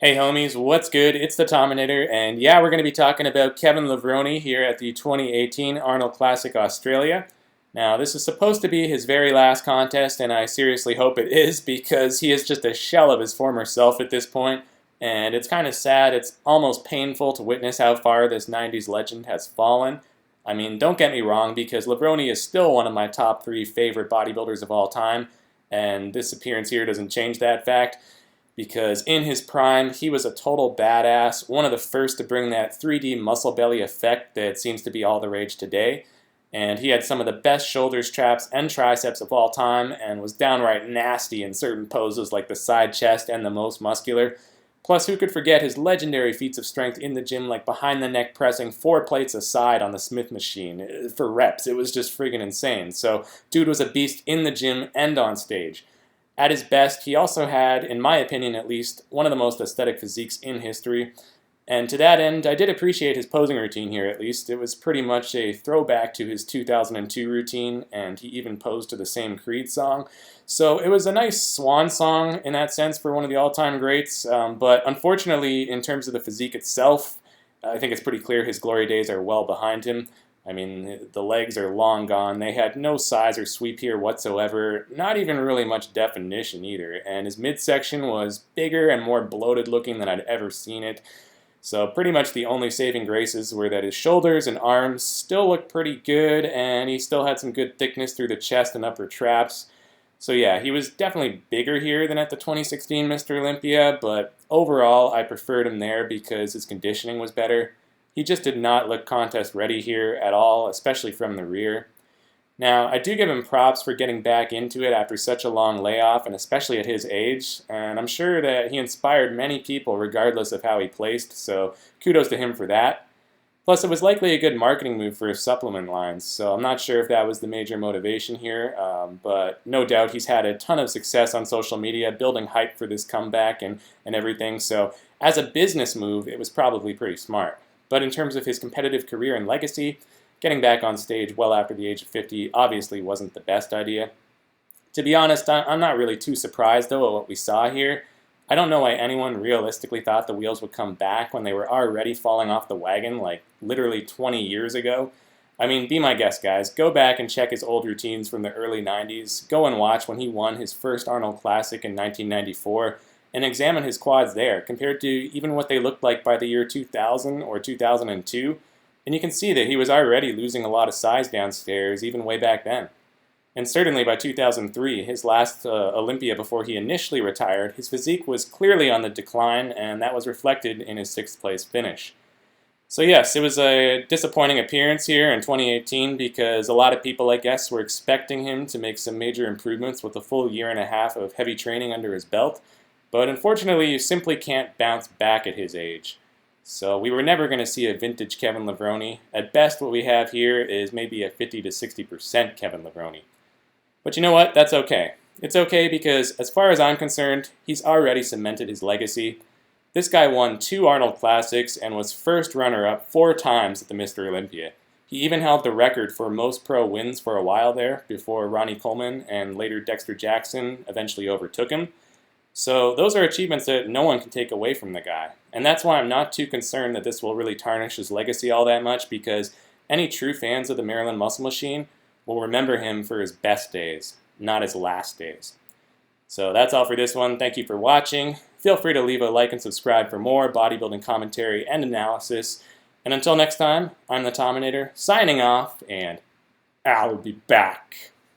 Hey homies, what's good? It's the Tominator, and yeah, we're going to be talking about Kevin Levrone here at the 2018 Arnold Classic Australia. Now, this is supposed to be his very last contest, and I seriously hope it is because he is just a shell of his former self at this point, and it's kind of sad. It's almost painful to witness how far this 90s legend has fallen. I mean, don't get me wrong, because Levrone is still one of my top 3 favorite bodybuilders of all time, and this appearance here doesn't change that fact because in his prime, he was a total badass, one of the first to bring that 3D muscle belly effect that seems to be all the rage today. And he had some of the best shoulders, traps, and triceps of all time, and was downright nasty in certain poses like the side chest and the most muscular. Plus, who could forget his legendary feats of strength in the gym, like behind the neck pressing 4 plates a side on the Smith machine for reps. It was just friggin' insane. So, dude was a beast in the gym and on stage. At his best, he also had, in my opinion at least, one of the most aesthetic physiques in history. And to that end, I did appreciate his posing routine here at least. It was pretty much a throwback to his 2002 routine, and he even posed to the same Creed song. So it was a nice swan song in that sense for one of the all-time greats, but unfortunately, in terms of the physique itself, I think it's pretty clear his glory days are well behind him. I mean, the legs are long gone. They had no size or sweep here whatsoever, not even really much definition either. And his midsection was bigger and more bloated looking than I'd ever seen it. So pretty much the only saving graces were that his shoulders and arms still looked pretty good, and he still had some good thickness through the chest and upper traps. So yeah, he was definitely bigger here than at the 2016 Mr. Olympia, but overall I preferred him there because his conditioning was better. He just did not look contest ready here at all, especially from the rear. Now, I do give him props for getting back into it after such a long layoff, and especially at his age, and I'm sure that he inspired many people regardless of how he placed, so kudos to him for that. Plus, it was likely a good marketing move for his supplement lines, so I'm not sure if that was the major motivation here, but no doubt he's had a ton of success on social media, building hype for this comeback and everything, so as a business move, it was probably pretty smart. But in terms of his competitive career and legacy, getting back on stage well after the age of 50 obviously wasn't the best idea. To be honest, I'm not really too surprised, though, at what we saw here. I don't know why anyone realistically thought the wheels would come back when they were already falling off the wagon, like literally 20 years ago. I mean, be my guest, guys. Go back and check his old routines from the early 90s. Go and watch when he won his first Arnold Classic in 1994, and examine his quads there, compared to even what they looked like by the year 2000 or 2002. And you can see that he was already losing a lot of size downstairs, even way back then. And certainly by 2003, his last Olympia before he initially retired, his physique was clearly on the decline, and that was reflected in his 6th place finish. So yes, it was a disappointing appearance here in 2018 because a lot of people, I guess, were expecting him to make some major improvements with a full year and a half of heavy training under his belt. But unfortunately, you simply can't bounce back at his age. So we were never going to see a vintage Kevin Levrone. At best, what we have here is maybe a 50 to 60% Kevin Levrone. But you know what? That's okay. It's okay because, as far as I'm concerned, he's already cemented his legacy. This guy won 2 Arnold Classics and was first runner-up 4 times at the Mr. Olympia. He even held the record for most pro wins for a while there before Ronnie Coleman and later Dexter Jackson eventually overtook him. So those are achievements that no one can take away from the guy. And that's why I'm not too concerned that this will really tarnish his legacy all that much, because any true fans of the Maryland Muscle Machine will remember him for his best days, not his last days. So that's all for this one. Thank you for watching. Feel free to leave a like and subscribe for more bodybuilding commentary and analysis. And until next time, I'm the Tominator, signing off, and I'll be back.